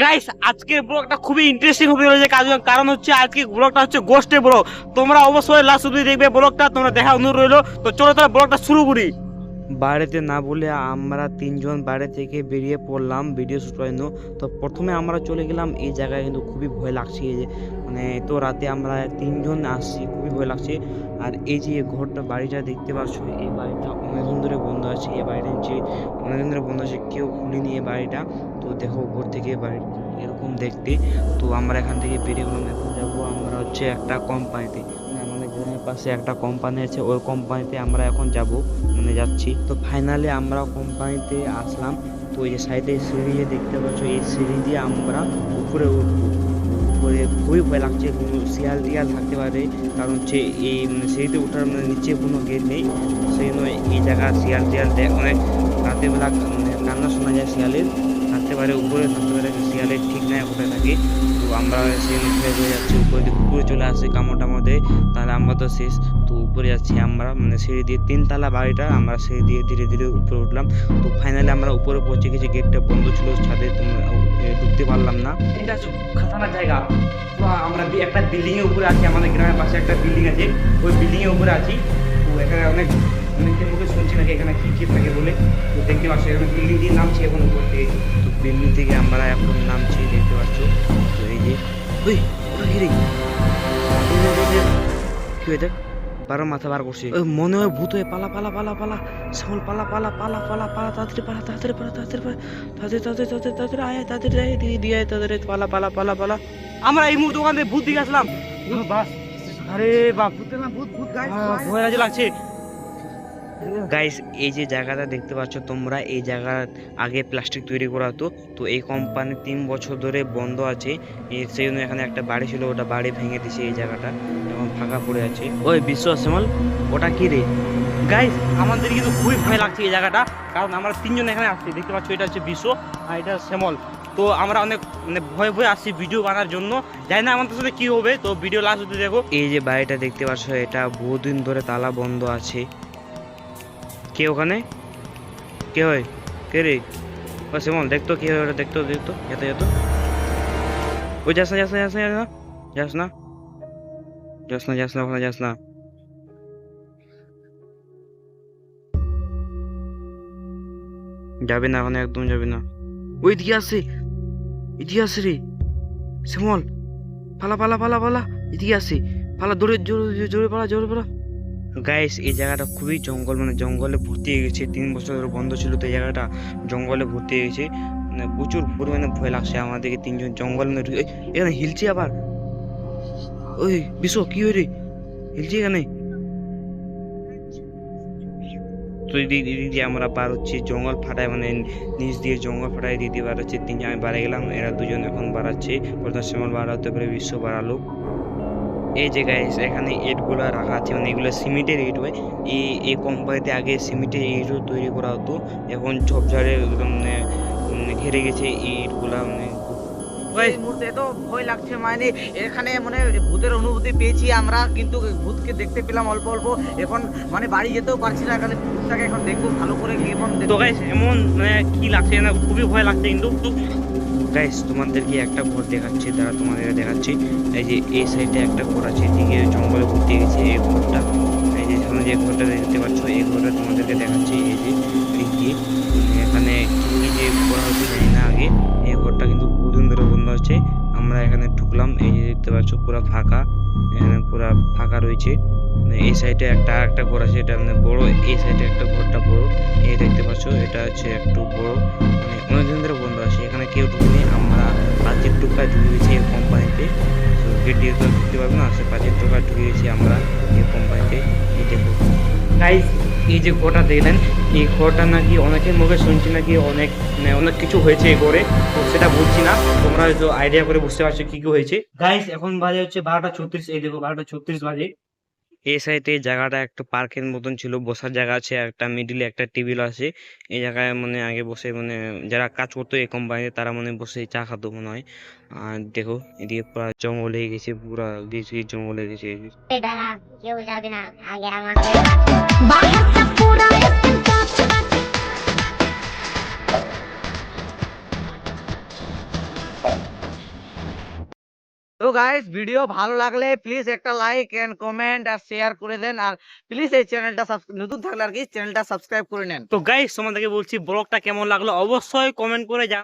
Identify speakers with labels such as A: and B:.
A: Guys আজকের ব্লগটা খুবই ইন্টারেস্টিং হতে চলেছে, কারণ হচ্ছে আজকে ব্লগটা হচ্ছে গোস্টের ব্লগ। তোমরা অবশ্যই লাস্ট অবধি দেখবে ব্লগটা, তোমরা দেখা অনুরোধ রইলো। তো চলো তাহলে ব্লগটা শুরু করি। বাড়িতে না বলে আমরা তিনজন বাড়ি থেকে বেরিয়ে পড়লাম ভিডিও শুট করার জন্য। তো প্রথমে আমরা চলে গেলাম এই জায়গায়, কিন্তু খুবই ভয় লাগছে। এই যে মানে তো রাতে আমরা তিনজন আসছি, খুবই ভয় লাগছে। আর এই যে ঘরটা বাড়িটা দেখতে পাচ্ছ, এই বাড়িটা অনেকদিন ধরে বন্ধ আছে। এই বাড়িটা হচ্ছে অনেকদিন ধরে বন্ধ আছে, কেউ খুলেনি এই বাড়িটা। তো দেখো উপর থেকে বাড়ি এরকম দেখতে। তো আমরা এখান থেকে বেরিয়ে গেলাম, এখন যাবো আমরা হচ্ছে একটা কোম্পানিতে, আমাদের গ্রামের পাশে একটা কোম্পানি আছে, ওই কোম্পানিতে আমরা এখন যাব, মানে যাচ্ছি। তো ফাইনালি আমরা কোম্পানিতে আসলাম। তো এই যে সাইডে সিঁড়ি যে দেখতে পাচ্ছ, এই সিঁড়ি দিয়ে আমরা উপরে উঠবো। উপরে খুবই ভয় লাগছে, কোনো শিয়াল টিয়াল থাকতে পারে, কারণ হচ্ছে এই সিঁড়িতে ওঠার মানে নিচে কোনো গেট নেই। সেই নয় এই জায়গা শিয়াল টিয়াল অনেক রাতেরবেলা মানে কান্না শোনা যায় শিয়ালের, থাকতে পারে উপরে, থাকতে পারে শিয়ালের ঠিক নাই কোথায় থাকে। তো আমরা সেই ভয় হয়ে যাচ্ছি, উপরে দিকে উপরে চলে আসছি কামড়টা মধ্যে, তাহলে আমরা তো শেষ। তো উপরে যাচ্ছি আমরা, মানে সিঁড়ি দিয়ে 3 তলা বাড়িটা, আমরা সিঁড়ি দিয়ে ধীরে ধীরে উপরে উঠলাম। তো ফাইনালি আমরা উপরে পৌঁছে গেছি, গেটটা বন্ধ ছিল ছাদে, ঢুকতে পারলাম না। এটা হচ্ছে খাতানার জায়গা। তো আমরা একটা বিল্ডিং এর উপরে আছি, আমাদের গ্রামের পাশে একটা বিল্ডিং আছে, ওই বিল্ডিং এর উপরে আছি। তো এখানে অনেকের মুখে শুনছি নাকি এখানে কি কি থাকে বলে। তো দেখতে পাচ্ছি এখানে বিল্ডিং দিয়ে নামছি এখন উপর থেকে। তো বিল্ডিং থেকে আমরা এখন নামছি, দেখতে পাচ্ছ। তো এই যে ওই ওটা কি রে, কি হয়ে দেখ বারো মাথা বার করছে, ওই মনে হয় ভূত হয়ে পালা পালা পালা পালা, সকল পালা পালা পালা পালা পালা, তাড়াতাড়ি পালা তাড়াতাড়ি পালা তাড়াতাড়ি পালা তাড়াতাড়ি তাড়াতাড়ি তাড়াতাড়ি তাড়াতাড়ি আয় তাড়াতাড়ি আয় দিয়ে দিয়ে তাড়াতাড়ি পালা পালা পালা পালা। আমরা এই মুহূর্তে ওখান থেকে ভূত দিকে আসলাম। বাস আরে বাপ, ভূত না ভূত ভূত গাইস, ভয় লাগছে। গাইস এই যে জায়গাটা দেখতে পাচ্ছ তোমরা, এই জায়গা আগে প্লাস্টিক তৈরি করা হতো। তো এই কোম্পানি 3 বছর ধরে বন্ধ আছে, সেই জন্য এখানে একটা বাড়ি ছিল, ওটা বাড়ি ভেঙে দিয়েছে, এই জায়গাটা এখন ফাঁকা পড়ে আছে। ওই বিশ্ব শ্যামল ওটা কি রে? গাইস আমাদের কিন্তু খুবই ভয় লাগছে এই জায়গাটা, কারণ আমরা তিনজন এখানে আসছি, দেখতে পাচ্ছ এটা হচ্ছে বিশ্ব আর এটা শ্যামল। তো আমরা অনেক মানে ভয়ে ভয়ে আসছি ভিডিও বানার জন্য, জানি না আমাদের সাথে কি হবে। তো ভিডিও লাস্ট অবধি দেখো। এই যে বাড়িটা দেখতে পাচ্ছ, এটা বহুদিন ধরে তালা বন্ধ আছে। কে ওখানে, কে হয়, কে রে? ও শ্যামল দেখতো কি হয় ওটা, দেখতো দেখতো, যেত যেত। ওই যাস না যাস না যাস না যাস না যাস না যাস না ওখানে যাস না। যাবে না ওখানে, একদম যাবে না। ওই দিকে আসে, এদিকে আসে রে শ্যামল, পালা পালা পালা পালা, এদিকে আসে, পালা দৌড়ে জোরে জোরে পালা জোরে পালা। গাইস এই জায়গাটা খুবই জঙ্গল, মানে জঙ্গলে ভর্তি হয়ে গেছে, 3 বছর ধরে বন্ধ ছিল, তো এই জায়গাটা জঙ্গলে ভর্তি হয়ে গেছে, মানে প্রচুর পরিমাণে ভয় লাগছে আমাদেরকে তিনজন জঙ্গল এখানে হিলছে আবার। ওই বিশ্ব কি হয়ে রে, হিলছে এখানে। তো এদিক দিয়ে আমরা পার হচ্ছি, জঙ্গল ফাটায় মানে নিচ দিয়ে জঙ্গল ফাটায় দিতে বার হচ্ছে। তিনজন আমি বাড়ে গেলাম, এরা দুজন এখন বাড়াচ্ছে, প্রথম সময় বাড়াতে পারে বিশ্ব বাড়ালো। এই যে গাইস এখানে ইটগুলো রাখা আছে, মানে এগুলো সিমেন্টের ইট হয়। এই কোম্পানিতে আগে সিমেন্টের ইটও তৈরি করা হতো, এখন ঝোপঝাড়ে একদম ঘিরে গেছে ইটগুলা। মানে
B: এই মুহূর্তে এত ভয় লাগছে, মানে এখানে মানে ভূতের অনুভূতি পেয়েছি আমরা, কিন্তু ভূতকে দেখতে পেলাম অল্প অল্প। এখন মানে বাড়ি যেতেও পারছি না, এখানে ভূতটাকে এখন দেখবো ভালো করে এখন
A: তো গাইস এমন মানে কি লাগছে না, খুবই ভয় লাগছে কিন্তু। গাইস তোমাদেরকে একটা ঘর দেখাচ্ছি, তারা তোমাদের দেখাচ্ছি। এই যে এই সাইডে একটা ঘর আছে, এদিকে জঙ্গলে ঘুরতে গেছে এই ঘরটা। এই যে সামনে যে ঘরটা দেখতে পাচ্ছ, এই ঘরটা তোমাদেরকে দেখাচ্ছি। এই যে এদিকে এখানে কি যে করা হচ্ছে জানি না আগে, এই ঘরটা কিন্তু বহুদিন ধরে বন্ধ আছে। আমরা এখানে ঢুকলাম, এই যে দেখতে পাচ্ছ পুরো ফাঁকা, এখানে পুরো ফাঁকা রয়েছে। এই সাইডে একটা ঘর আছে, এটা মানে বড়, এই সাইডে একটা ঘরটা বড়, এই দেখতে পাচ্ছ এটা হচ্ছে একটু বড়, মানে অনেকদিন ধরে বন্ধ আছে, এখানে কেউ ঢুকেনি। আমরা 5 টোকা ঢুকে গেছি এই কোম্পানিতে, গেট দিয়ে তো ঢুকতে পারবো না, সে 5 টোকা ঢুকে গেছি আমরা এই কোম্পানিতে। এই দেখো গাইস এই যে ঘরটা দেখলেন, এই ঘরটা নাকি অনেকের মুখে শুনছি নাকি অনেক মানে অনেক কিছু হয়েছে এই ঘরে, তো সেটা বলছি না, তোমরা হয়তো আইডিয়া করে বুঝতে পারছো কি কি হয়েছে। গাইস এখন বাজে হচ্ছে 12টা 36, এই দেখো 12টা 36 বাজে। এই সাইডে জায়গাটা একটা পার্কের মতন ছিল, বসার জায়গা আছে, একটা মিডিলে একটা টেবিল আছে। এই জায়গায় মানে আগে বসে মানে যারা কাজ করতো এই কোম্পানিতে তারা মানে বসে চা খাতো মনে হয়। আর দেখো এদিকে পুরো জঙ্গল হয়ে গেছে, পুরা গেছে জঙ্গল হয়ে গেছে।
C: কেউ যাবে না আগে আমাকে।
B: গাইস ভিডিও ভালো লাগলে প্লিজ একটা লাইক এন্ড কমেন্ট আর শেয়ার করে দেন, আর প্লিজ এই চ্যানেলটা নতুন থাকলে আর কি চ্যানেলটা সাবস্ক্রাইব করে নেন।
A: তো গাইস তোমাদেরকে বলছি ব্লগটা কেমন লাগলো অবশ্যই কমেন্ট করে জানাও।